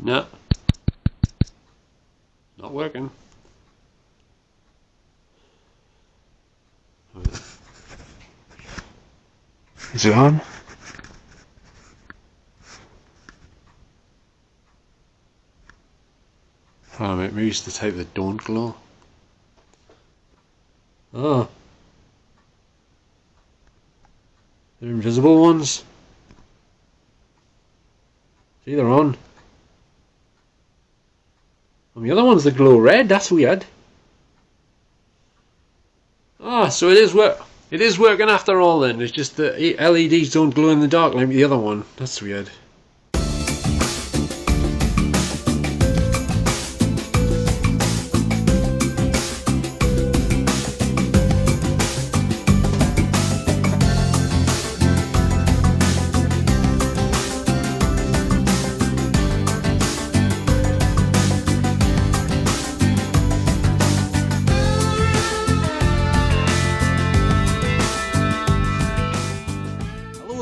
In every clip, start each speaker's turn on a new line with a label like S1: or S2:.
S1: No, not working.
S2: Is it on?
S1: Oh, mate, maybe it's the type that don't glow. Oh, they're invisible ones. See, they're on. And the other ones that glow red. That's weird. Ah, so it is working after all. Then it's just the LEDs don't glow in the dark like the other one. That's weird.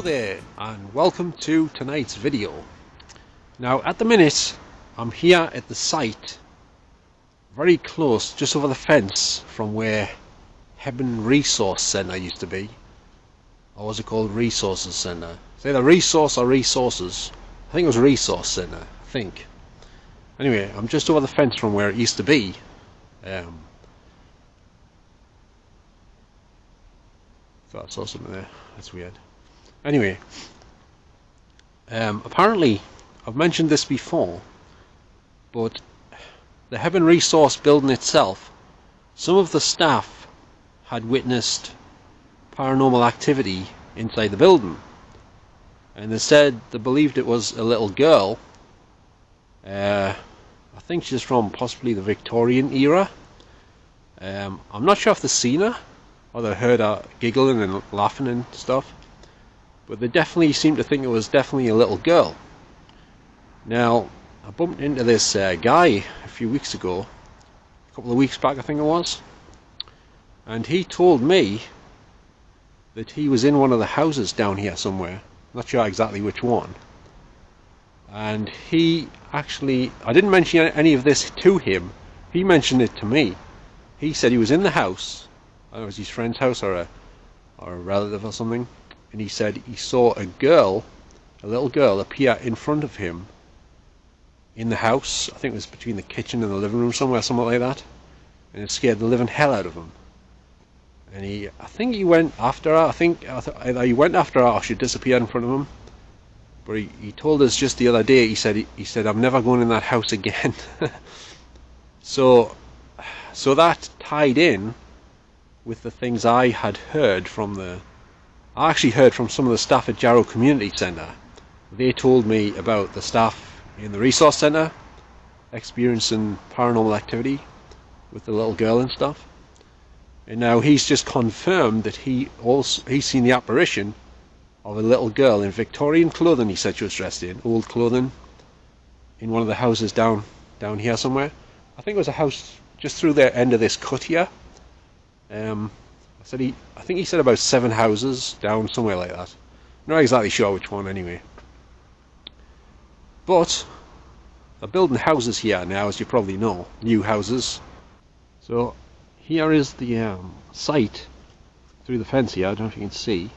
S1: There, and welcome to tonight's video. Now at the minute I'm here at the site, very close, just over the fence from where Hebburn Resource Centre used to be. Or was it called Resources Centre? It's either Resource or Resources. I think it was Resource Centre, I think. Anyway, I'm just over the fence from where it used to be. Thought I saw something there. That's weird. Anyway, apparently, I've mentioned this before, but the Hebburn Resource building itself, some of the staff had witnessed paranormal activity inside the building, and they said they believed it was a little girl. I think she's from possibly the Victorian era. I'm not sure if they've seen her or they heard her giggling and laughing and stuff. But they definitely seem to think it was definitely a little girl. Now, I bumped into this guy a few weeks ago, a couple of weeks back I think it was, and he told me that he was in one of the houses down here somewhere, not sure exactly which one, and he actually, I didn't mention any of this to him, he mentioned it to me. He said he was in the house, I don't know if it was his friend's house or a relative or something, and he said he saw a little girl appear in front of him in the house. I think it was between the kitchen and the living room somewhere, something like that, and it scared the living hell out of him. And I think he went after her. I think either he went after her or she disappeared in front of him. But he told us just the other day, he said I'm never going in that house again. so that tied in with the things I had heard from I actually heard from some of the staff at Jarrow Community Centre. They told me about the staff in the Resource Centre experiencing paranormal activity with the little girl and stuff. And now he's just confirmed that he's seen the apparition of a little girl in Victorian clothing, he said she was dressed in, old clothing, in one of the houses down here somewhere. I think it was a house just through the end of this cut here. I think he said about 7 houses down, somewhere like that. Not exactly sure which one anyway. But they're building houses here now, as you probably know, new houses. So here is the site through the fence here. I don't know if you can see,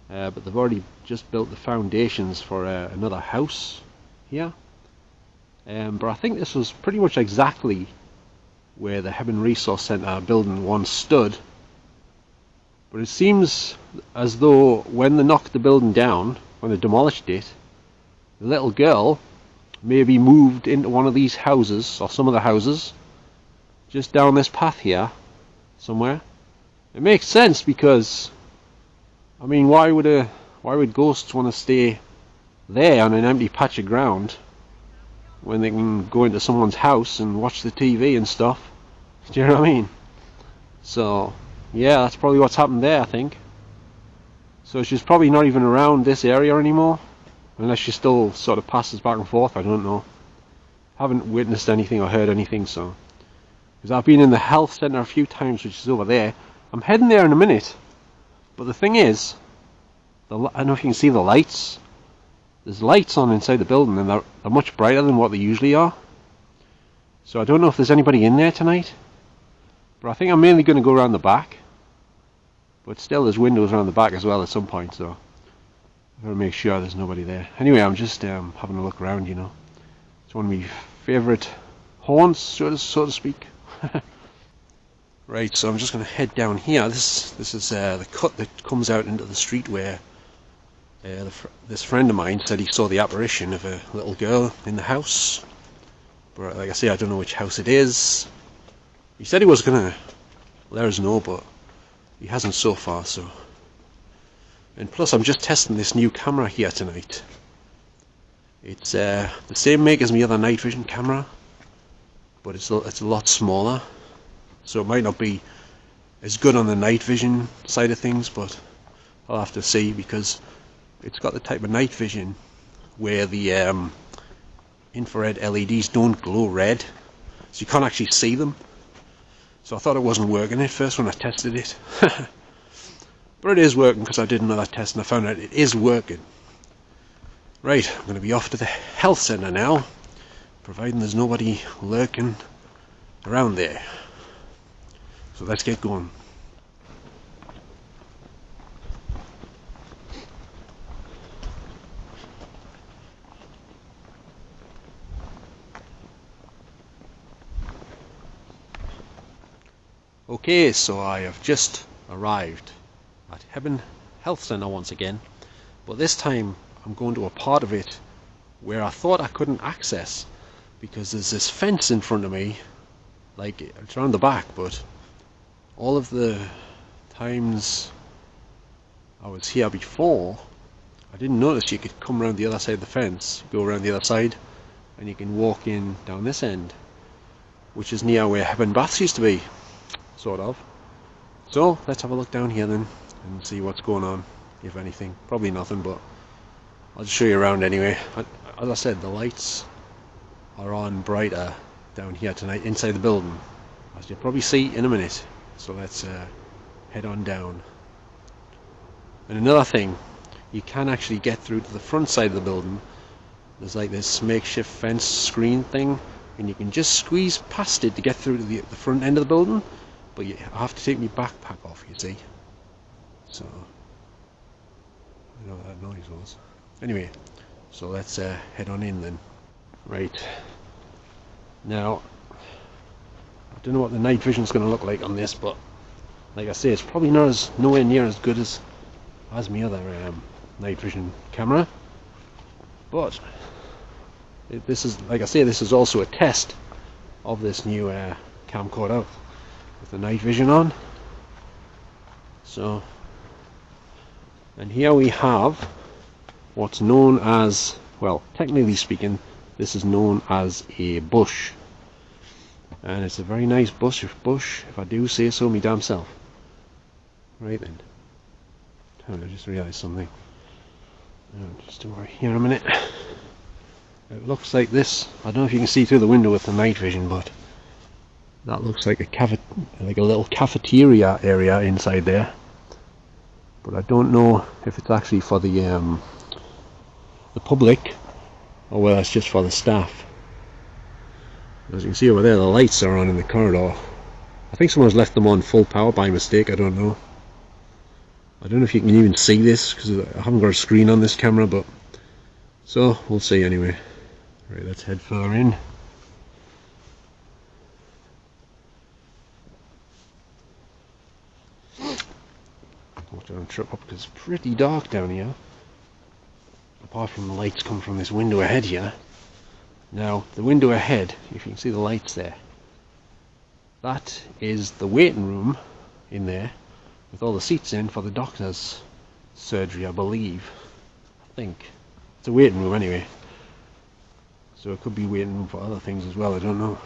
S1: but they've already just built the foundations for another house here. But I think this was pretty much exactly where the Hebburn Resource Centre building once stood. But it seems as though when they knocked the building down, when they demolished it, the little girl maybe moved into one of these houses, or some of the houses, just down this path here, somewhere. It makes sense because, I mean, why would ghosts want to stay there on an empty patch of ground when they can go into someone's house and watch the TV and stuff? Do you know what I mean? So yeah, that's probably what's happened there, I think. So she's probably not even around this area anymore, unless she still sort of passes back and forth, I don't know. Haven't witnessed anything or heard anything, so. Because I've been in the health centre a few times, which is over there. I'm heading there in a minute, but the thing is, I don't know if you can see the lights. there's lights on inside the building, and they're much brighter than what they usually are. So I don't know if there's anybody in there tonight, but I think I'm mainly going to go around the back. But still, there's windows around the back as well at some point, so I've got to make sure there's nobody there. Anyway, I'm just having a look around, you know. It's one of my favourite haunts, so to speak. Right, so I'm just going to head down here. This is the cut that comes out into the street where this friend of mine said he saw the apparition of a little girl in the house. But like I say, I don't know which house it is. He said he was going to let us know, but he hasn't so far, so. And plus, I'm just testing this new camera here tonight. It's the same make as my other night vision camera, but it's a lot smaller. So it might not be as good on the night vision side of things, but I'll have to see, because it's got the type of night vision where the infrared LEDs don't glow red, so you can't actually see them. So I thought it wasn't working at first when I tested it. But it is working, because I did another test and I found out it is working. Right, I'm going to be off to the health centre now, providing there's nobody lurking around there. So let's get going. Okay, so I have just arrived at Hebburn Health Centre once again, but this time I'm going to a part of it where I thought I couldn't access, because there's this fence in front of me, like it's around the back, but all of the times I was here before, I didn't notice you could come around the other side of the fence, go around the other side, and you can walk in down this end, which is near where Hebburn Baths used to be, sort of. So let's have a look down here then, and see what's going on, if anything. Probably nothing, but I'll just show you around anyway. As I said, the lights are on brighter down here tonight inside the building, as you'll probably see in a minute. So let's head on down. And another thing, you can actually get through to the front side of the building. There's like this makeshift fence screen thing, and you can just squeeze past it to get through to the front end of the building, but you have to take my backpack off, you see. So I know what that noise was. Anyway, so let's head on in then. Right, now I don't know what the night vision is going to look like on this, but like I say, it's probably nowhere near as good as my other night vision camera. But this is, like I say, this is also a test of this new camcorder with the night vision on. So, and here we have what's known as, well, technically speaking, this is known as a bush. And it's a very nice bush, if I do say so my damn self. Right then. I just realised something. Just over here a minute. It looks like this. I don't know if you can see through the window with the night vision, but that looks like a little cafeteria area inside there. But I don't know if it's actually for the public, or whether it's just for the staff. As you can see over there, the lights are on in the corridor. I think someone's left them on full power by mistake, I don't know. I don't know if you can even see this, because I haven't got a screen on this camera, but so we'll see anyway. Right, let's head further in. Don't trip up, because it's pretty dark down here, apart from the lights come from this window ahead here. Now the window ahead, if you can see the lights there, that is the waiting room in there, with all the seats in for the doctor's surgery, I believe. I think it's a waiting room anyway, so it could be waiting room for other things as well, I don't know,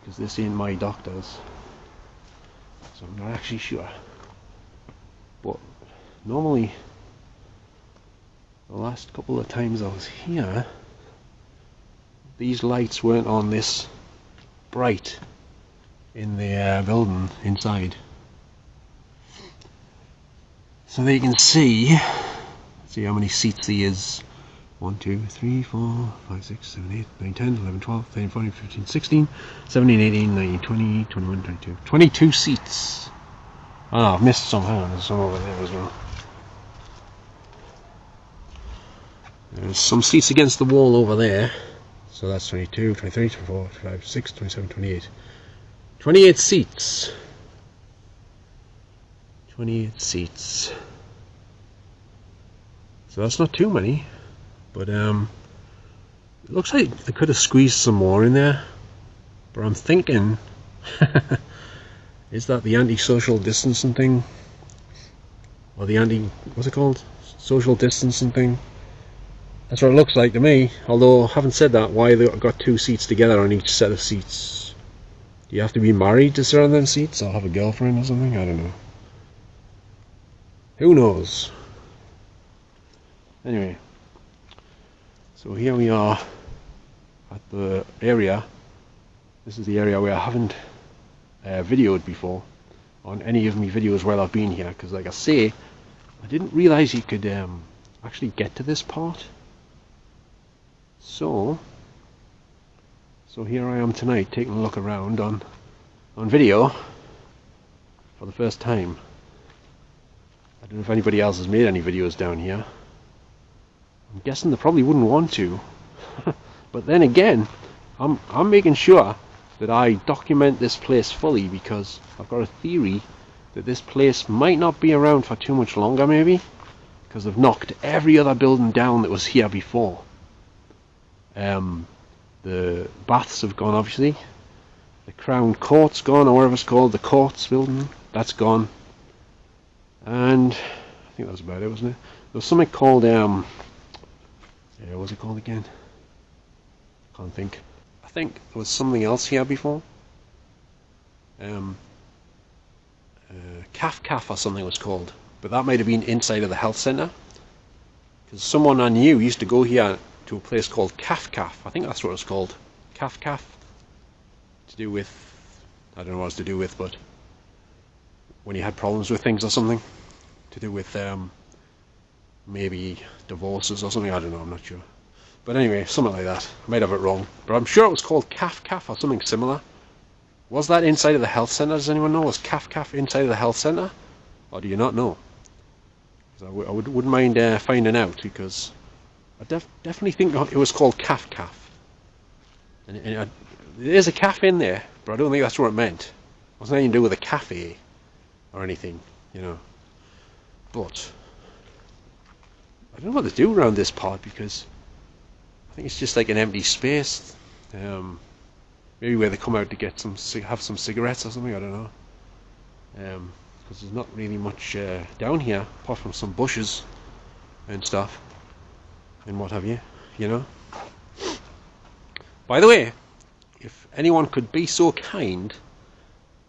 S1: because this ain't my doctor's, so I'm not actually sure. But normally, the last couple of times I was here, these lights weren't on this bright in the building inside. So there you can see, see how many seats there is. 1, 2, 3, 4, 5, 6, 7, 8, 9, 10, 11, 12, 13, 14, 15, 16, 17, 18, 19, 20, 21, 22. 22 seats. Oh, I've missed some. Hang on, there's some over there as well. There's some seats against the wall over there. So that's 22, 23, 24, 25, 26, 27, 28. 28 seats. 28 seats. So that's not too many. But it looks like they could have squeezed some more in there. But I'm thinking, is that the anti-social distancing thing? Or the what's it called? Social distancing thing? That's what it looks like to me. Although, having said that, why they got 2 seats together on each set of seats? Do you have to be married to sit on them seats, or have a girlfriend or something? I don't know. Who knows? Anyway, so here we are at the area. This is the area where I haven't videoed before on any of my videos while I've been here, because like I say, I didn't realise you could actually get to this part. So here I am tonight taking a look around on video for the first time. I don't know if anybody else has made any videos down here. I'm guessing they probably wouldn't want to. But then again, I'm making sure that I document this place fully, because I've got a theory that this place might not be around for too much longer, maybe, because they've knocked every other building down that was here before. The baths have gone, obviously. The Crown Court's gone, or whatever it's called, the Courts building, that's gone. And I think that was about it, wasn't it? There was something called, what was it called again? Can't think. I think there was something else here before. Caf or something was called, but that might have been inside of the health centre, because someone I knew used to go here to a place called Caf. I think that's what it's called. Caf. To do with, I don't know what it's to do with, but when you had problems with things or something, to do with maybe divorces or something, I don't know, I'm not sure. But anyway, something like that. I might have it wrong, but I'm sure it was called Caf or something similar. Was that inside of the health centre? Does anyone know? Was Caf inside of the health centre? Or do you not know? I wouldn't mind finding out, because I definitely think it was called Caf. And there is a cafe in there, but I don't think that's what it meant. It wasn't anything to do with a cafe or anything, you know. But I don't know what to do around this part, because I think it's just like an empty space. Maybe where they come out to get have some cigarettes or something, I don't know. Because there's not really much down here, apart from some bushes and stuff, and what have you, you know. By the way, if anyone could be so kind,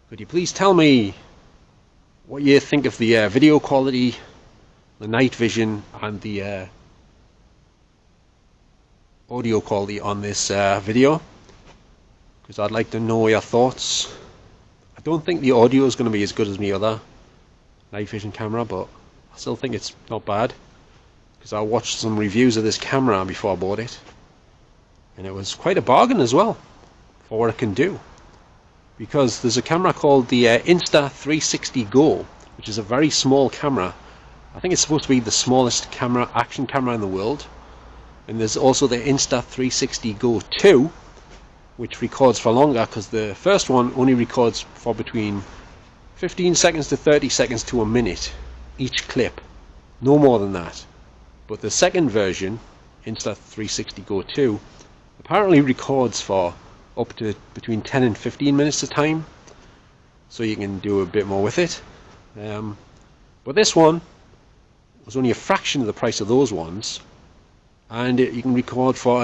S1: could you please tell me what you think of the video quality, the night vision, and the audio quality on this video? Because I'd like to know your thoughts. I don't think the audio is going to be as good as my other night vision camera, but I still think it's not bad, because I watched some reviews of this camera before I bought it, and it was quite a bargain as well for what it can do. Because there's a camera called the Insta360 Go, which is a very small camera. I think it's supposed to be the smallest action camera in the world. And there's also the Insta360 Go 2, which records for longer, because the first one only records for between 15 seconds to 30 seconds to a minute each clip, no more than that. But the second version, Insta360 Go 2, apparently records for up to between 10 and 15 minutes at a time, so you can do a bit more with it. But this one was only a fraction of the price of those ones, and you can record for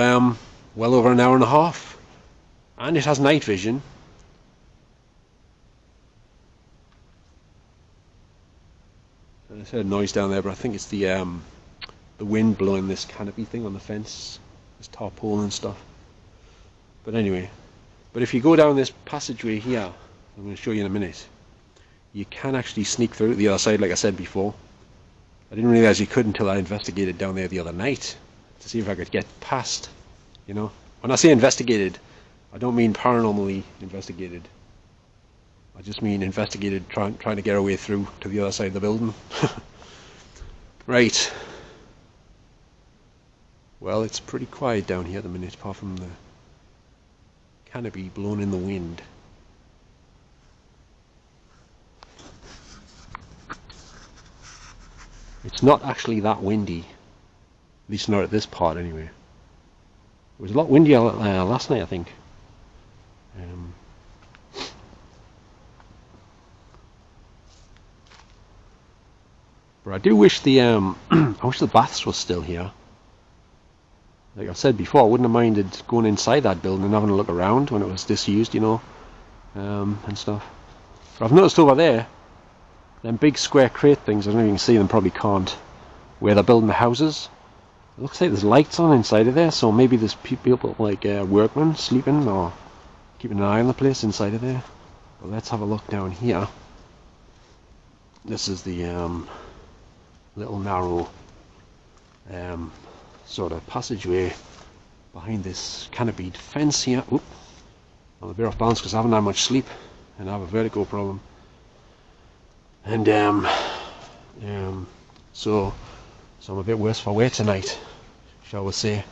S1: well over an hour and a half. And it has night vision. I heard noise down there, but I think it's the wind blowing this canopy thing on the fence, this tarpaulin and stuff. But anyway, if you go down this passageway here, I'm going to show you in a minute, you can actually sneak through to the other side, like I said before. I didn't realise you could until I investigated down there the other night to see if I could get past, you know. When I say investigated, I don't mean paranormally investigated. I just mean investigated, trying to get our way through to the other side of the building. Right. Well, it's pretty quiet down here at the minute, apart from the canopy blowing in the wind. It's not actually that windy, at least not at this part anyway. It was a lot windier last night, I think. But I do wish the I wish the baths were still here. Like I said before, I wouldn't have minded going inside that building and having a look around when it was disused, you know, and stuff. But I've noticed over there, them big square crate things, I don't know if you can see them, probably can't, where they're building the houses. It looks like there's lights on inside of there, so maybe there's people like workmen sleeping or keeping an eye on the place inside of there. But let's have a look down here. This is the little narrow sort of passageway behind this canopied fence here. Oop, I'm a bit off balance because I haven't had much sleep and I have a vertigo problem. And so I'm a bit worse for wear tonight, shall we say.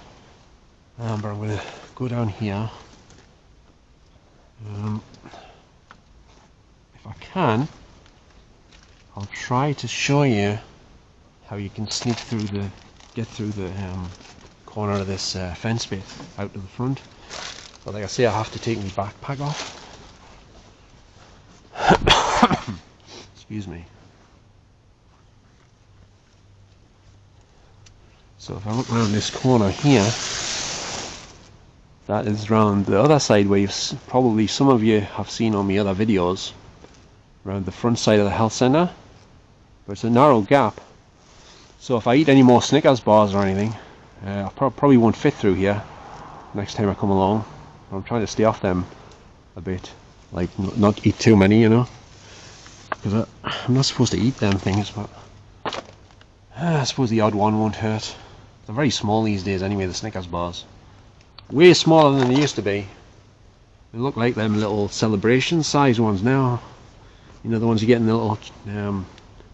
S1: But I'm going to go down here. If I can, I'll try to show you how you can sneak through get through the corner of this fence bit out to the front. But like I say, I have to take my backpack off. Excuse me. So if I look around this corner here, that is round the other side where you've probably some of you have seen on my other videos, around the front side of the health centre. But it's a narrow gap, so if I eat any more Snickers bars or anything, I probably won't fit through here next time I come along. I'm trying to stay off them a bit, like not eat too many, you know, because I'm not supposed to eat them things, but I suppose the odd one won't hurt. They're very small these days anyway, the Snickers bars. Way smaller than they used to be. They look like them little celebration size ones now. You know, the ones you get in the little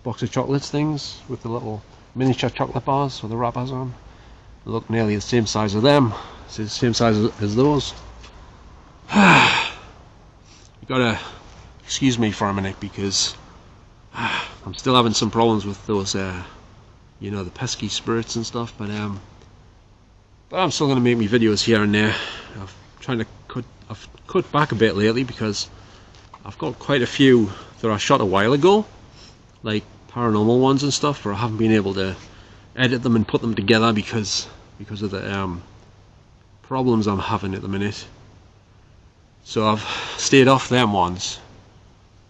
S1: box of chocolates things with the little miniature chocolate bars with the wrappers on. They look nearly the same size as them. It's the same size as those. You gotta excuse me for a minute because I'm still having some problems with those you know, the pesky spirits and stuff, but I'm still gonna make me videos here and there. I've cut back a bit lately because I've got quite a few that I shot a while ago, like paranormal ones and stuff, where I haven't been able to edit them and put them together because of the problems I'm having at the minute. So I've stayed off them ones.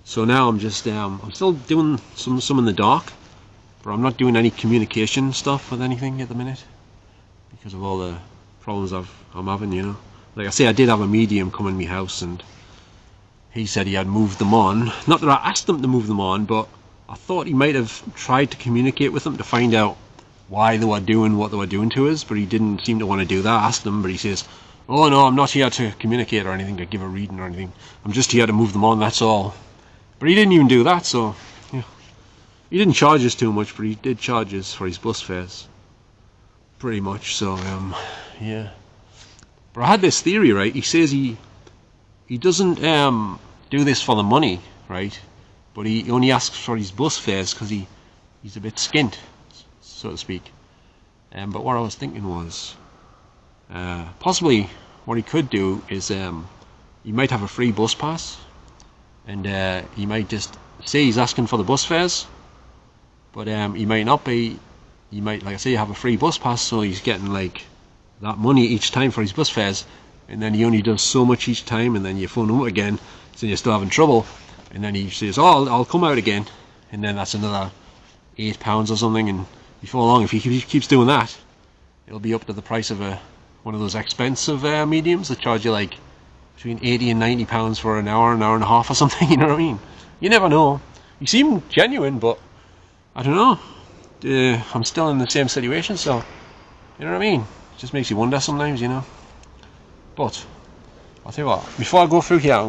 S1: So now I'm just I'm still doing some in the dark, but I'm not doing any communication stuff with anything at the minute because of all the problems I'm having, you know. Like I say, I did have a medium come in my house and he said he had moved them on. Not that I asked him to move them on, but I thought he might have tried to communicate with them to find out why they were doing what they were doing to us, but he didn't seem to want to do that. I asked him, but he says, oh no, I'm not here to communicate or anything, to give a reading or anything. I'm just here to move them on, that's all. But he didn't even do that, so yeah. He didn't charge us too much, but he did charge us for his bus fares. Pretty much, so yeah. But I had this theory, right? He says he doesn't do this for the money, right? But he only asks for his bus fares because he's a bit skint, so to speak. But what I was thinking was, possibly what he could do is he might have a free bus pass, and he might just say he's asking for the bus fares, but he might not be. He might, like I say, have a free bus pass, so he's getting like that money each time for his bus fares, and then he only does so much each time, and then you phone him up again, so you're still having trouble, and then he says, oh, I'll come out again, and then that's another £8 or something, and before long, if he keeps doing that, it'll be up to the price of one of those expensive mediums that charge you like between £80 and £90 for an hour and a half or something. You know what I mean? You never know. You seem genuine, but I don't know. I'm still in the same situation, so you know what I mean? It just makes you wonder sometimes, you know. But I'll tell you what, before I go through here, I'll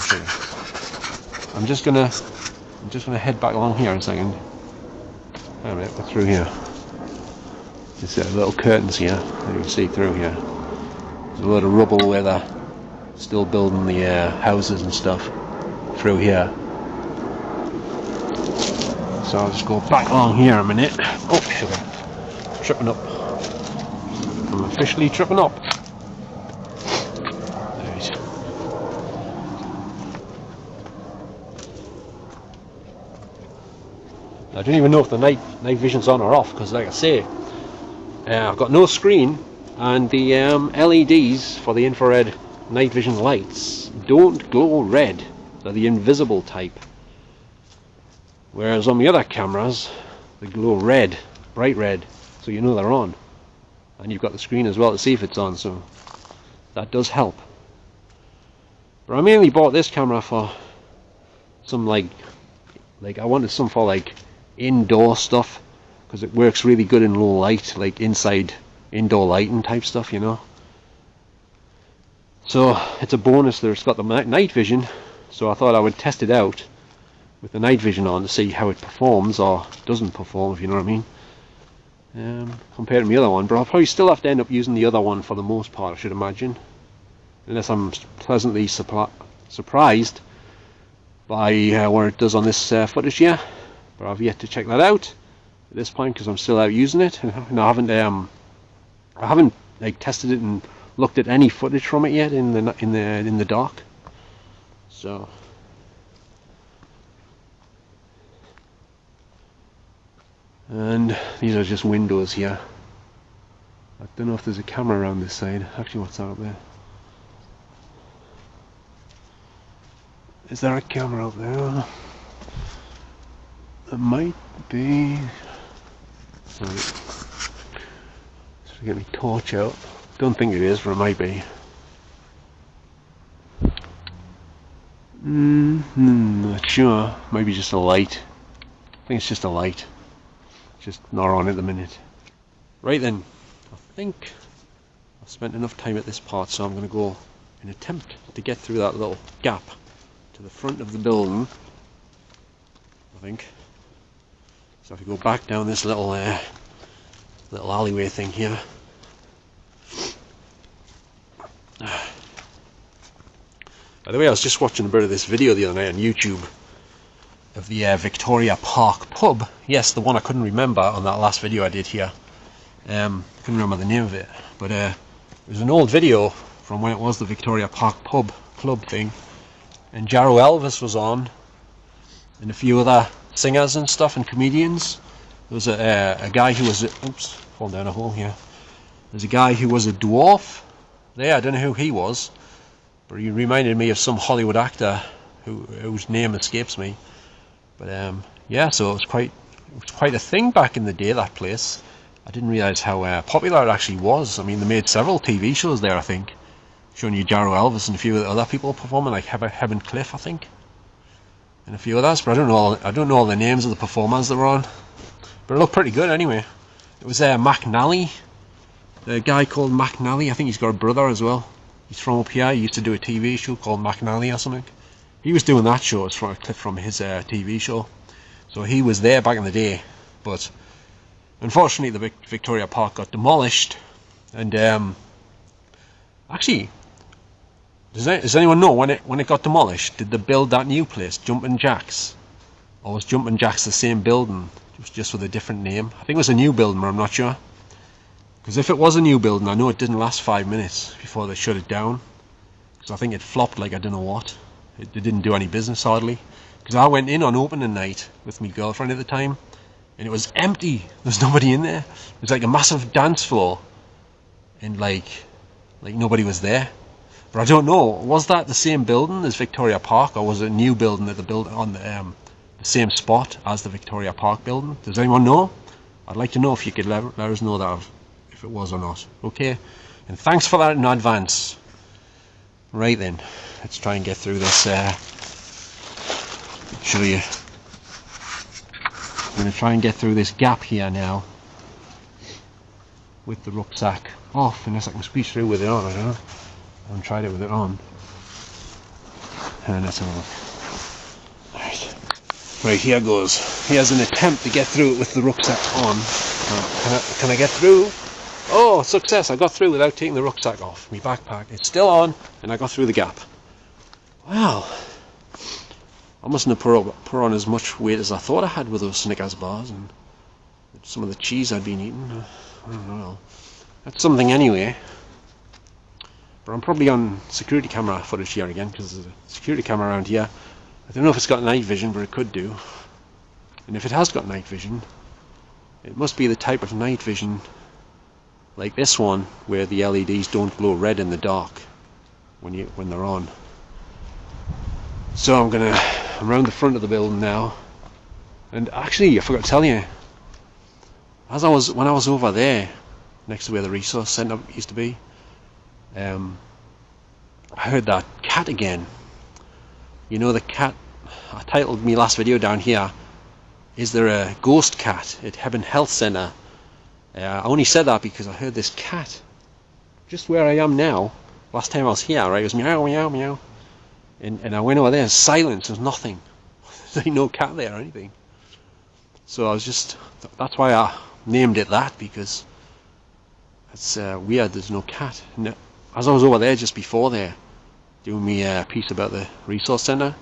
S1: show you. I'm just gonna head back along here in a second. Wait a minute, we're through here. There's little curtains here that you can see through here. There's a lot of rubble where they're still building the houses and stuff through here. So I'll just go back along here a minute. Oh, sugar. Tripping up. I'm officially tripping up. There it is. I don't even know if the night vision's on or off, because like I say, I've got no screen, and the LEDs for the infrared night vision lights don't glow red. They're the invisible type. Whereas on the other cameras, they glow red, bright red, so you know they're on. And you've got the screen as well to see if it's on, so that does help. But I mainly bought this camera for some like I wanted some for like indoor stuff, because it works really good in low light, like inside indoor lighting type stuff, you know. So it's a bonus that it's got the night vision, so I thought I would test it out with the night vision on to see how it performs or doesn't perform, if you know what I mean, compared to the other one. But I'll probably still have to end up using the other one for the most part, I should imagine, unless I'm pleasantly surprised by what it does on this footage here. But I've yet to check that out at this point, because I'm still out using it, and I haven't like tested it and looked at any footage from it yet in the dark. So and these are just windows here. I don't know if there's a camera around this side. Actually, what's that up there? Is there a camera up there? There might be. Sorry. Just get my torch out. Don't think it is, but it might be. Not sure. Maybe just a light. I think it's just a light. Just not on at the minute. Right then, I think I've spent enough time at this part, so I'm going to go and attempt to get through that little gap to the front of the building, I think. So if you go back down this little alleyway thing here. By the way, I was just watching a bit of this video the other night on YouTube of the Victoria Park pub. Yes, the one I couldn't remember on that last video I did here. Couldn't remember the name of it, but it was an old video from when it was the Victoria Park pub club thing, and Jarrow Elvis was on, and a few other singers and stuff and comedians. There was a guy who was oops, falling down a hole here. There's a guy who was a dwarf there. I don't know who he was, but he reminded me of some Hollywood actor whose name escapes me. But yeah, so it was quite a thing back in the day, that place. I didn't realise how popular it actually was. I mean, they made several TV shows there, I think, showing you Jarrow Elvis and a few other people performing, like Hebburn Cliff, I think, and a few others. But I don't know all the names of the performers that were on. But it looked pretty good anyway. It was McNally, the guy called McNally. I think he's got a brother as well. He's from up here. He used to do a TV show called McNally or something. He was doing that show. It's from a clip from his TV show. So he was there back in the day, but unfortunately the Victoria Park got demolished. And actually, does anyone know when it got demolished? Did they build that new place, Jumpin' Jacks, or was Jumpin' Jacks the same building, just with a different name? I think it was a new building, but I'm not sure. Because if it was a new building, I know it didn't last 5 minutes before they shut it down. Because I think it flopped like I don't know what. It didn't do any business hardly. Because I went in on opening night with my girlfriend at the time, and it was empty. There's nobody in there. It was like a massive dance floor, and like nobody was there. But I don't know, was that the same building as Victoria Park, or was it a new building that they built on the same spot as the Victoria Park building? Does anyone know? I'd like to know if you could let us know that, if it was or not. Okay, and thanks for that in advance. Right then, let's try and get through this. Show you I'm going to try and get through this gap here now with the rucksack off, unless I can squeeze through with it on. I don't know. I haven't tried it with it on. And let's have a look. Right, here goes. Here's an attempt to get through it with the rucksack on. Can I get through? Oh, success! I got through without taking the rucksack off. My backpack, it's still on, and I got through the gap. Wow. I mustn't have put on as much weight as I thought I had with those Snickers bars and some of the cheese I'd been eating. I don't know. That's something anyway. But I'm probably on security camera footage here again, because there's a security camera around here. I don't know if it's got night vision, but it could do. And if it has got night vision, it must be the type of night vision like this one, where the LEDs don't glow red in the dark when they're on. So I'm around the front of the building now, and actually I forgot to tell you, when I was over there next to where the resource centre used to be, I heard that cat again. You know, the cat, I titled my last video down here, "Is there a ghost cat at Hebburn Health Centre?" I only said that because I heard this cat just where I am now. Last time I was here, right, it was meow meow meow, and I went over there, silence, there's nothing. There's no cat there or anything. So I was that's why I named it that, because it's weird, there's no cat. And as I was over there just before there, doing me a piece about the resource centre,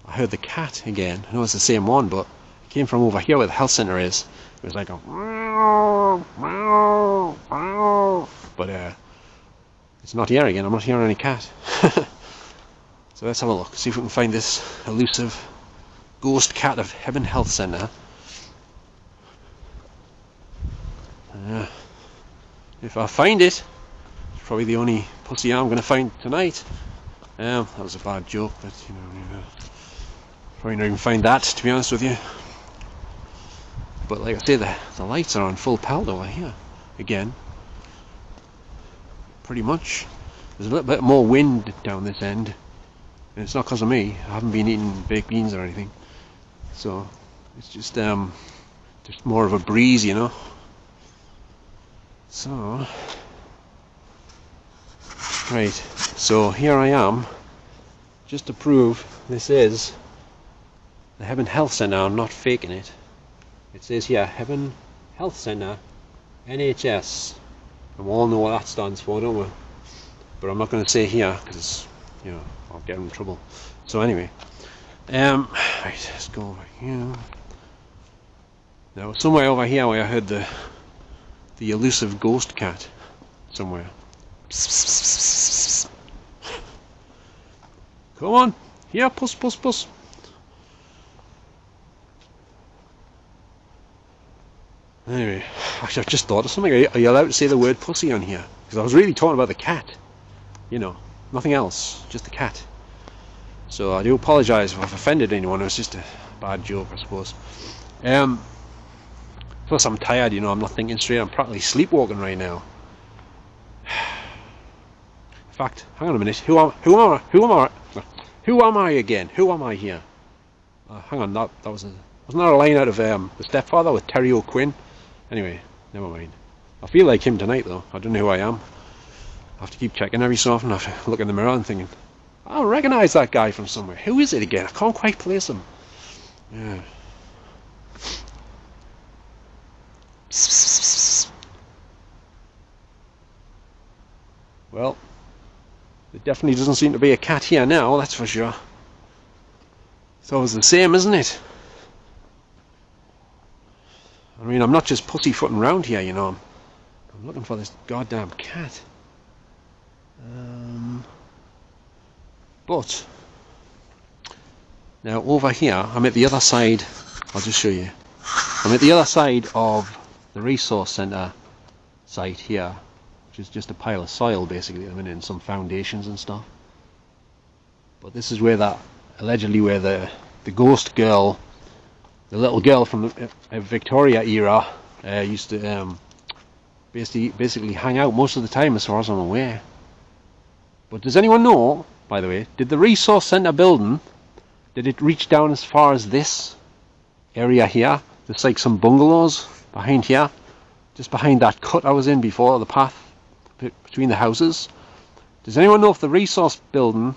S1: I heard the cat again. I know it's the same one, but it came from over here where the health centre is. It was like a meow, meow, meow. But it's not here again. I'm not hearing any cat. So let's have a look, see if we can find this elusive ghost cat of Hebburn Health Centre. If I find it, it's probably the only pussy I'm going to find tonight. That was a bad joke, but you know, probably not even find that, to be honest with you. But like I say, the lights are on full pelt over here again. Pretty much. There's a little bit more wind down this end, and it's not because of me. I haven't been eating baked beans or anything, so it's just more of a breeze, you know. So right, so here I am, just to prove this is the Hebburn Health Centre. I'm not faking it. It says here, Hebburn Health Centre, NHS, and we all know what that stands for, don't we? But I'm not going to say here, because, you know, I'll get in trouble. So anyway, right, let's go over here. Now, somewhere over here where I heard the elusive ghost cat, somewhere. Come on, here, puss, puss, puss. Anyway, actually I've just thought of something. Are you allowed to say the word pussy on here? Because I was really talking about the cat. You know, nothing else, just the cat. So I do apologise if I've offended anyone. It was just a bad joke, I suppose. Plus I'm tired, you know, I'm not thinking straight. I'm practically sleepwalking right now. In fact, hang on a minute. Who am I again? Who am I here? Hang on, that wasn't that a line out of The Stepfather with Terry O'Quinn? Anyway, never mind. I feel like him tonight though. I don't know who I am. I have to keep checking every so often. I have to look in the mirror and thinking, I recognise that guy from somewhere. Who is it again? I can't quite place him. Yeah. Well, there definitely doesn't seem to be a cat here now, that's for sure. It's always the same, isn't it? I mean, I'm not just pussyfooting around here, you know. I'm looking for this goddamn cat. But now over here, I'm at the other side. I'll just show you. I'm at the other side of the resource centre site here, which is just a pile of soil basically at the minute, and some foundations and stuff. But this is where allegedly where the ghost girl, the little girl from the Victoria era, used to basically hang out most of the time, as far as I'm aware. But does anyone know, by the way, did the resource centre building, did it reach down as far as this area here? There's like some bungalows behind here, just behind that cut I was in before, the path between the houses. Does anyone know if the resource building,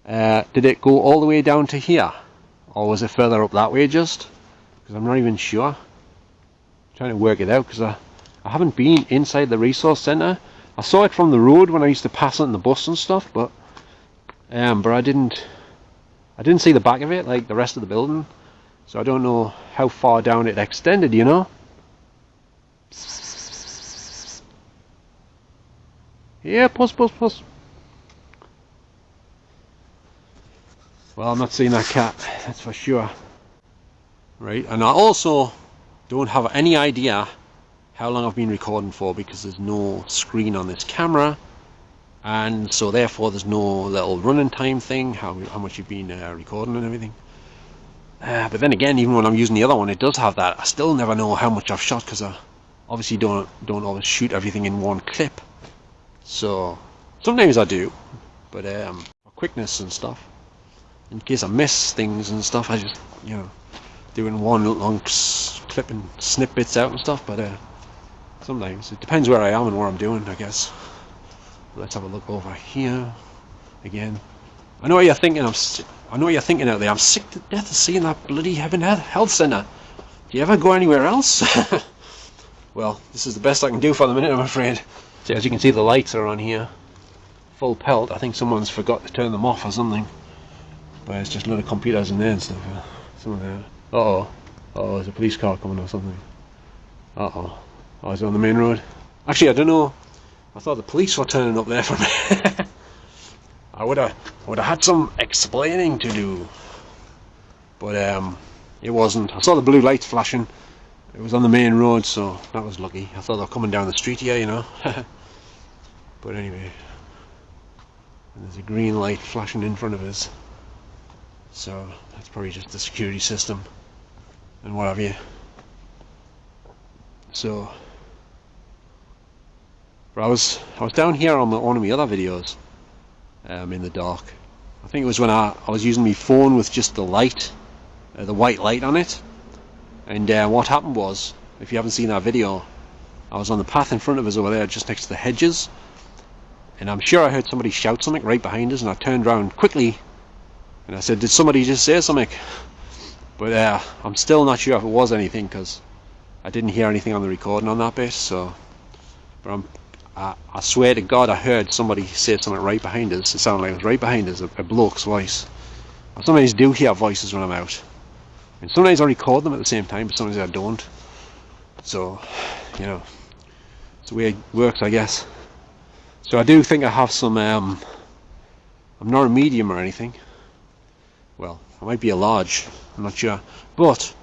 S1: did it go all the way down to here? Or was it further up that way just? Because I'm not even sure. I'm trying to work it out because I haven't been inside the resource centre. I saw it from the road when I used to pass it in the bus and stuff, but I didn't see the back of it like the rest of the building. So I don't know how far down it extended, you know? Yeah, puss. Well, I'm not seeing that cat, that's for sure. Right, and I also don't have any idea how long I've been recording for because there's no screen on this camera, and so therefore there's no little running time thing, how much you've been recording and everything. But then again, even when I'm using the other one, it does have that. I still never know how much I've shot because I obviously don't always shoot everything in one clip. So sometimes I do, but for quickness and stuff, in case I miss things and stuff, I just, you know, doing one long clip and snip bits out and stuff. But sometimes it depends where I am and what I'm doing, I guess. Let's have a look over here again. I know what you're thinking. I know what you're thinking out there. I'm sick to death of seeing that bloody Hebburn Health Centre. Do you ever go anywhere else? Well, this is the best I can do for the minute, I'm afraid. So as you can see, the lights are on here, full pelt. I think someone's forgot to turn them off or something. But it's just a lot of computers in there and stuff. Some of that. Uh oh, there's a police car coming or something. Oh, is it on the main road? Actually, I don't know. I thought the police were turning up there for me. I would have had some explaining to do, but it wasn't. I saw the blue lights flashing. It was on the main road, so that was lucky. I thought they were coming down the street here, you know. But anyway, there's a green light flashing in front of us, so that's probably just the security system and what have you. So, but I was down here on one of my other videos, in the dark. I think it was when I was using my phone with just the light, the white light on it. And what happened was, if you haven't seen that video, I was on the path in front of us over there, just next to the hedges, and I'm sure I heard somebody shout something right behind us, and I turned around quickly, and I said, did somebody just say something? But I'm still not sure if it was anything, because I didn't hear anything on the recording on that bit, so... But I swear to God I heard somebody say something right behind us. It sounded like it was right behind us, a bloke's voice. I sometimes do hear voices when I'm out. And sometimes I record them at the same time, but sometimes I don't. So, you know, it's the way it works, I guess. So I do think I have some, I'm not a medium or anything. Well, I might be a large, I'm not sure. But,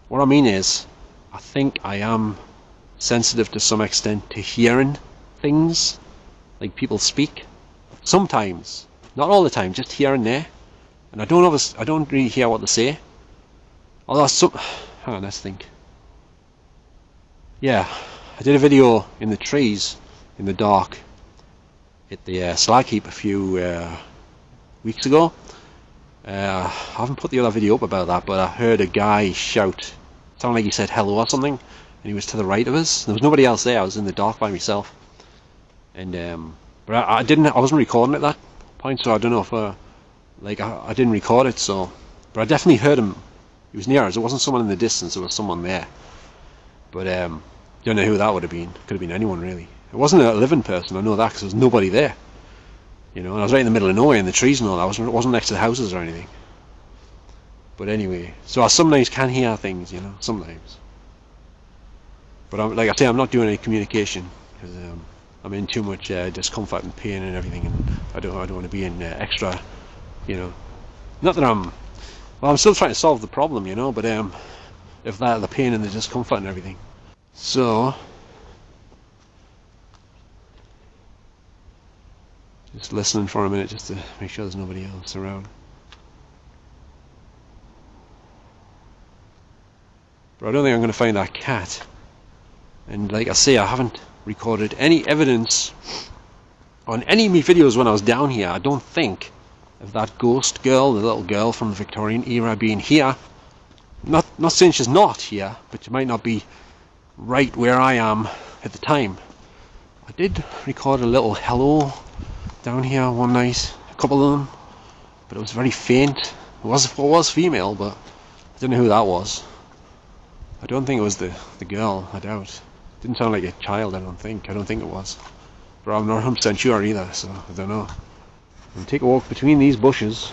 S1: what I mean is, I think I am sensitive to some extent to hearing things, like people speak. Sometimes, not all the time, just here and there. And I don't really hear what they say. Although hang on, let's think. Yeah, I did a video in the trees, in the dark, at the slag heap a few weeks ago. I haven't put the other video up about that, but I heard a guy shout. It sounded like he said hello or something, and he was to the right of us. There was nobody else there. I was in the dark by myself. And but I wasn't recording at that point, so I don't know if I didn't record it. So, but I definitely heard him. He was near us. It wasn't someone in the distance. There was someone there. But don't know who that would have been. Could have been anyone really. It wasn't a living person. I know that because there was nobody there. You know, and I was right in the middle of nowhere in the trees and all that. I wasn't next to the houses or anything. But anyway, so I sometimes can hear things. You know, sometimes. But like I say, I'm not doing any communication because I'm in too much discomfort and pain and everything, and I don't want to be in extra. You know, not that well, I'm still trying to solve the problem, you know, but if that, the pain and the discomfort and everything. So, just listening for a minute just to make sure there's nobody else around. But I don't think I'm going to find that cat. And like I say, I haven't recorded any evidence on any of my videos when I was down here. I don't think of that ghost girl, the little girl from the Victorian era, being here. not saying she's not here, but she might not be right where I am at the time. I did record a little hello down here one night, a couple of them, but it was very faint. It was female, but I don't know who that was. I don't think it was the girl, I doubt. It didn't sound like a child, I don't think it was. But I'm not 100% sure either, so I don't know. I'm take a walk between these bushes.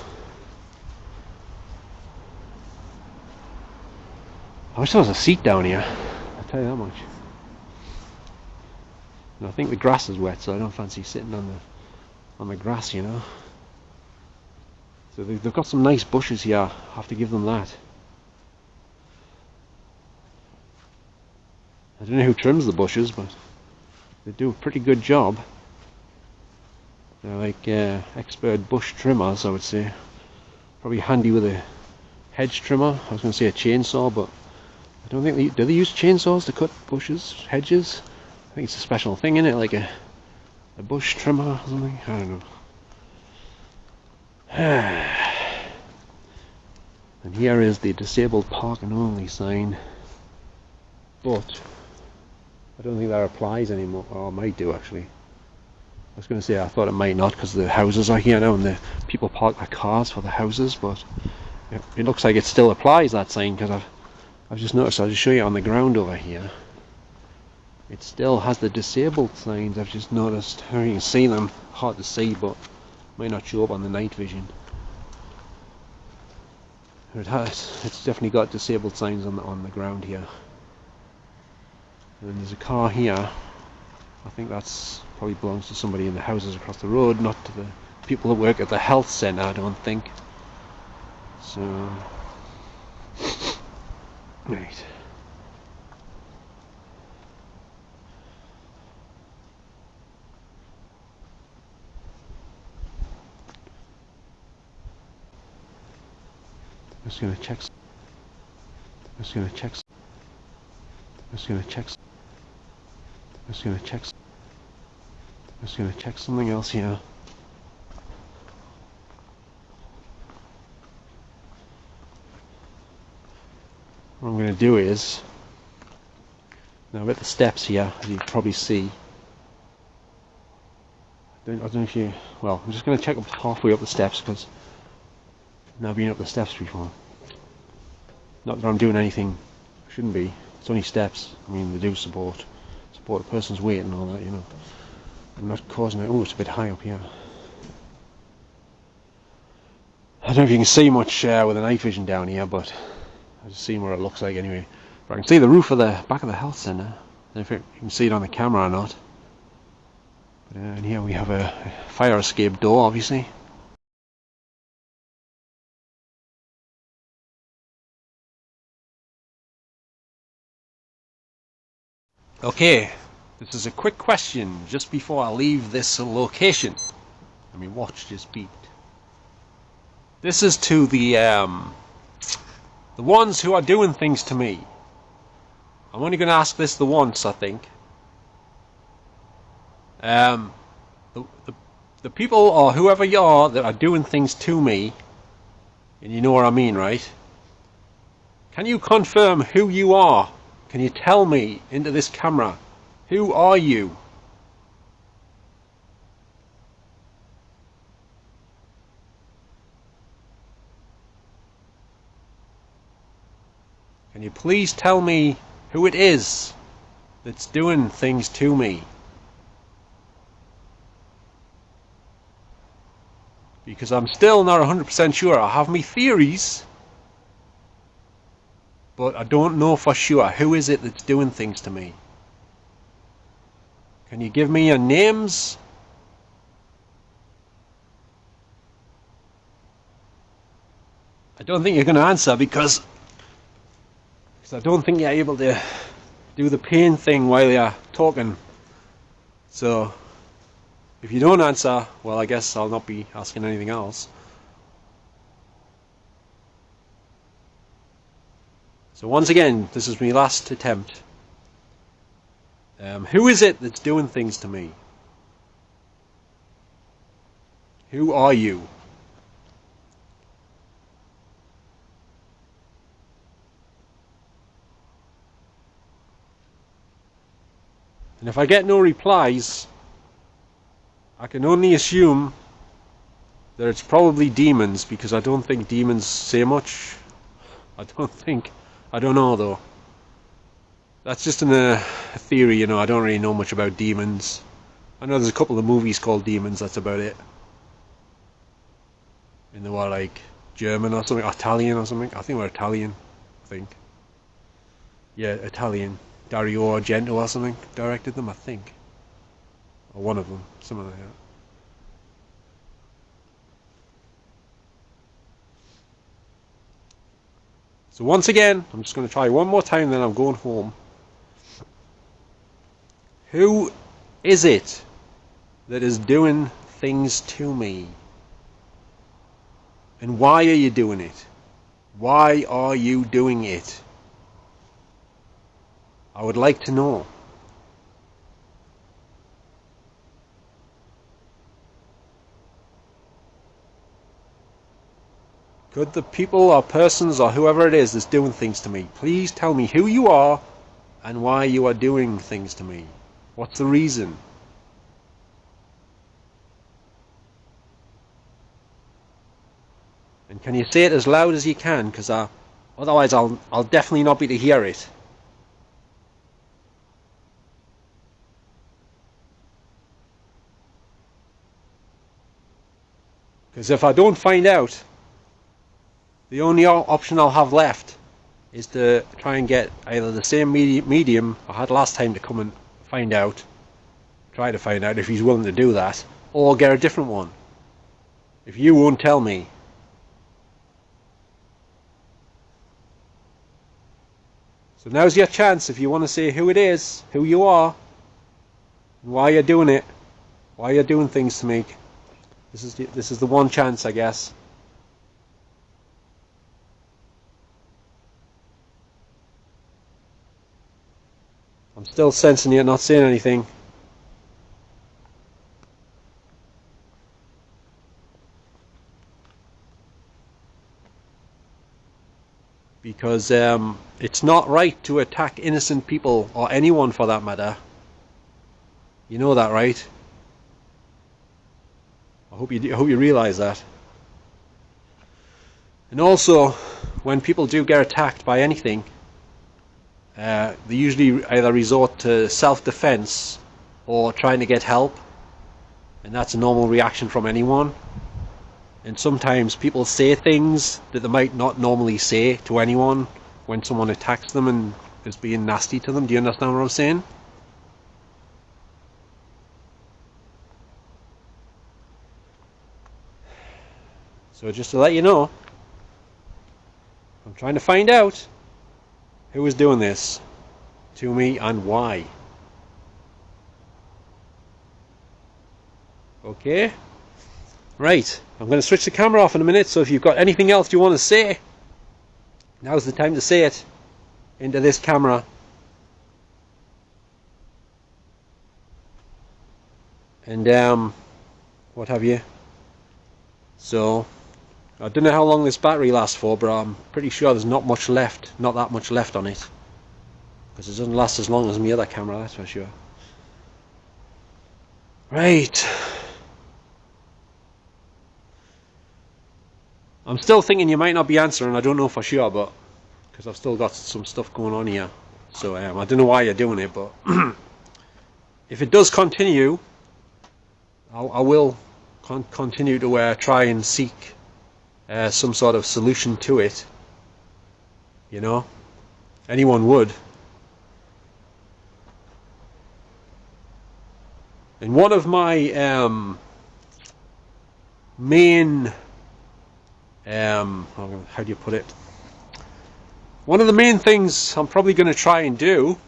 S1: I wish there was a seat down here, I'll tell you that much. And I think the grass is wet, so I don't fancy sitting on the grass, you know. So they've got some nice bushes here, I have to give them that. I don't know who trims the bushes, but they do a pretty good job. They're like expert bush trimmers, I would say. Probably handy with a hedge trimmer. I was going to say a chainsaw, but I don't think do they use chainsaws to cut bushes, hedges? I think it's a special thing, isn't it? Like a bush trimmer or something? I don't know. And here is the disabled parking only sign. But I don't think that applies anymore. Oh, it might do actually. I was going to say I thought it might not because the houses are here now and the people park their cars for the houses, but it looks like it still applies, that sign, because I've just noticed. I'll just show you on the ground over here. It still has the disabled signs. I've just noticed. You can see them, hard to see, but might not show up on the night vision. It has. It's definitely got disabled signs on the ground here. And there's a car here. I think that's probably belongs to somebody in the houses across the road, not to the people that work at the health centre, I don't think. So, right. Just gonna check. Just gonna check. Just gonna check. Just gonna check. Just gonna check something else here. What I'm gonna do is now I'm at the steps here, as you can probably see. I don't know if you. Well, I'm just gonna check up halfway up the steps because I've never been up the steps before. Not that I'm doing anything I shouldn't be. It's only steps. I mean, they do support a person's weight and all that, you know. I'm not causing it. Oh, it's a bit high up here. I don't know if you can see much with the night vision down here, but I've just seen what it looks like anyway. But I can see the roof of the back of the health centre. I don't know if you can see it on the camera or not. But and here we have a fire escape door, obviously. Okay, this is a quick question just before I leave this location. I mean, watch just beeped. This is to the ones who are doing things to me. I'm only going to ask this the once, I think. The people or whoever you are that are doing things to me, and you know what I mean, right? Can you confirm who you are? Can you tell me into this camera, who are you? Can you please tell me who it is that's doing things to me? Because I'm still not 100% sure. I have my theories, but I don't know for sure. Who is it that's doing things to me? Can you give me your names? I don't think you're going to answer because I don't think you're able to do the pain thing while you're talking. So if you don't answer, well, I guess I'll not be asking anything else. So once again, this is my last attempt. Who is it that's doing things to me? Who are you? if I get no replies, I can only assume that it's probably demons, because I don't think demons say much. I don't know though. That's just a theory, you know. I don't really know much about demons. I know there's a couple of movies called Demons, that's about it. And they were like German or something, Italian or something. I think they were Italian, I think. Yeah, Italian. Dario Argento or something directed them, I think. Or one of them, something like that. So once again, I'm just going to try one more time, then I'm going home. Who is it that is doing things to me? And why are you doing it? Why are you doing it? I would like to know. Could the people or persons or whoever it is that's doing things to me, please tell me who you are and why you are doing things to me? What's the reason? And can you say it as loud as you can, because otherwise I'll definitely not be to hear it. Because if I don't find out, the only option I'll have left is to try and get either the same medium I had last time to come and find out, try to find out if he's willing to do that, or get a different one. If you won't tell me. So now's your chance if you want to say who it is, who you are, and why you're doing it, why you're doing things to me. This is the one chance, I guess. I'm still sensing you not saying anything. Because it's not right to attack innocent people, or anyone for that matter. You know that, right? I hope you realize that. And also, when people do get attacked by anything, they usually either resort to self-defense or trying to get help, and that's a normal reaction from anyone. And sometimes people say things that they might not normally say to anyone when someone attacks them and is being nasty to them. Do you understand what I'm saying? So just to let you know, I'm trying to find out who is doing this to me and why. Okay? Right, I'm going to switch the camera off in a minute, so if you've got anything else you want to say, now's the time to say it into this camera. And what have you. So I don't know how long this battery lasts for, but I'm pretty sure there's not much left, not that much left on it, because it doesn't last as long as my other camera, that's for sure. Right, I'm still thinking you might not be answering. I don't know for sure, but because I've still got some stuff going on here, so I don't know why you're doing it, but if it does continue, I will continue to try and seek some sort of solution to it. You know, anyone would. And one of my main how do you put it? One of the main things I'm probably going to try and do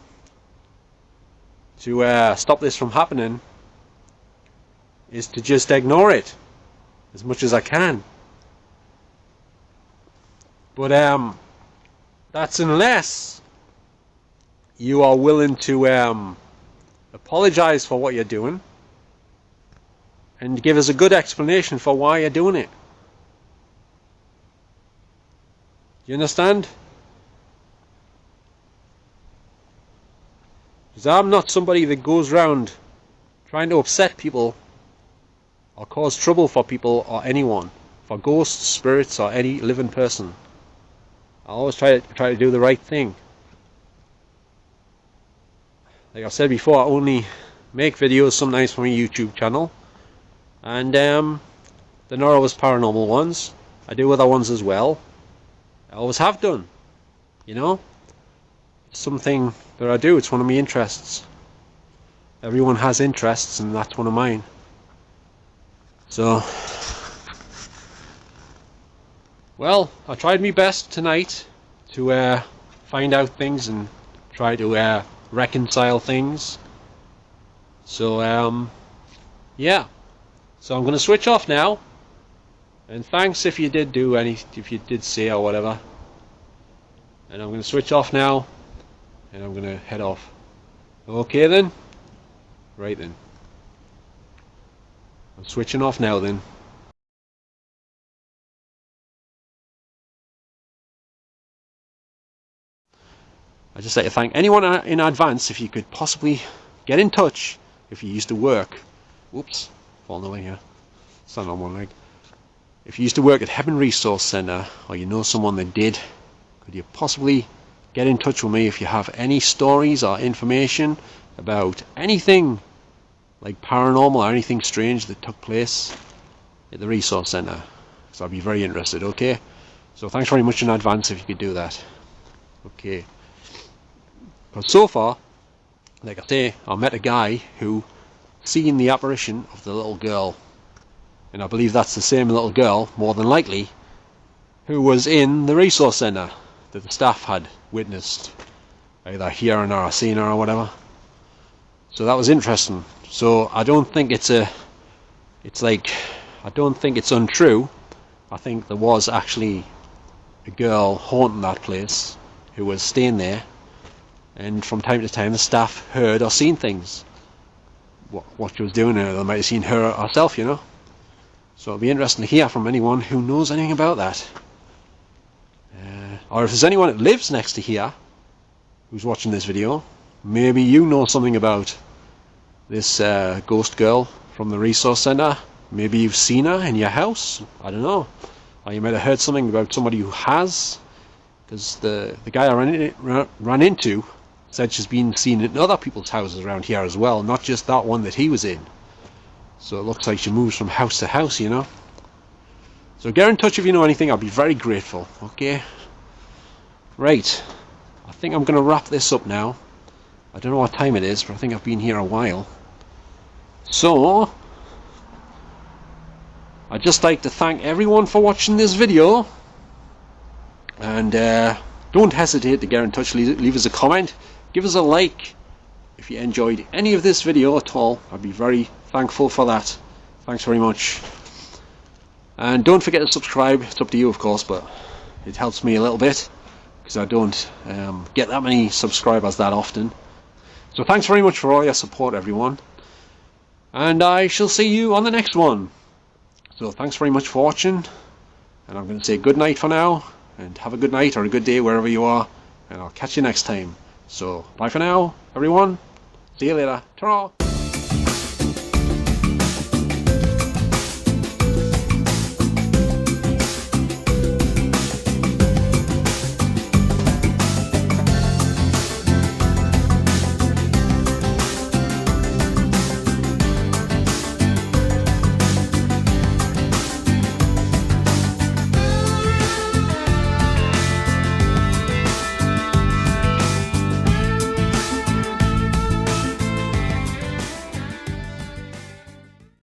S1: to stop this from happening is to just ignore it as much as I can. But that's unless you are willing to apologize for what you're doing and give us a good explanation for why you're doing it. You understand? Because I'm not somebody that goes around trying to upset people or cause trouble for people or anyone, for ghosts, spirits, or any living person. I always try to do the right thing. Like I said before, I only make videos sometimes for my YouTube channel, and they're not always paranormal ones. I do other ones as well. I always have done. You know, it's something that I do. It's one of my interests. Everyone has interests, and that's one of mine. So, well, I tried my best tonight to find out things and try to reconcile things. So, yeah. So I'm going to switch off now. And thanks if you did if you did say or whatever. And I'm going to switch off now, and I'm going to head off. Okay then? Right then. I'm switching off now then. I'd just like to thank anyone in advance if you could possibly get in touch if you used to work. Whoops, falling away here. Stand on one leg. If you used to work at Hebburn Resource Centre, or you know someone that did, could you possibly get in touch with me if you have any stories or information about anything like paranormal or anything strange that took place at the Resource Centre? Because I'd be very interested, okay? So thanks very much in advance if you could do that. Okay. Because so far, like I say, I met a guy who seen the apparition of the little girl. And I believe that's the same little girl, more than likely, who was in the Resource Centre that the staff had witnessed, either hearing her or seeing her or whatever. So that was interesting. So I don't think I don't think it's untrue. I think there was actually a girl haunting that place who was staying there, and from time to time the staff heard or seen things. What she was doing there, they might have seen her herself, you know. So it'll be interesting to hear from anyone who knows anything about that. Or if there's anyone that lives next to here who's watching this video, maybe you know something about this ghost girl from the Resource Centre. Maybe you've seen her in your house, I don't know. Or you might have heard something about somebody who has, because the guy I ran into said she's been seen in other people's houses around here as well, not just that one that he was in. So it looks like she moves from house to house, you know. So get in touch if you know anything, I'll be very grateful, okay? Right, I think I'm going to wrap this up now. I don't know what time it is, but I think I've been here a while. So, I'd just like to thank everyone for watching this video. And don't hesitate to get in touch, leave us a comment, give us a like if you enjoyed any of this video at all. I'd be very thankful for that. Thanks very much. And don't forget to subscribe. It's up to you, of course, but it helps me a little bit because I don't get that many subscribers that often. So thanks very much for all your support, everyone, and I shall see you on the next one. So thanks very much for watching, and I'm going to say good night for now, and have a good night or a good day wherever you are, and I'll catch you next time. So bye for now, everyone. See you later. Ta-ra.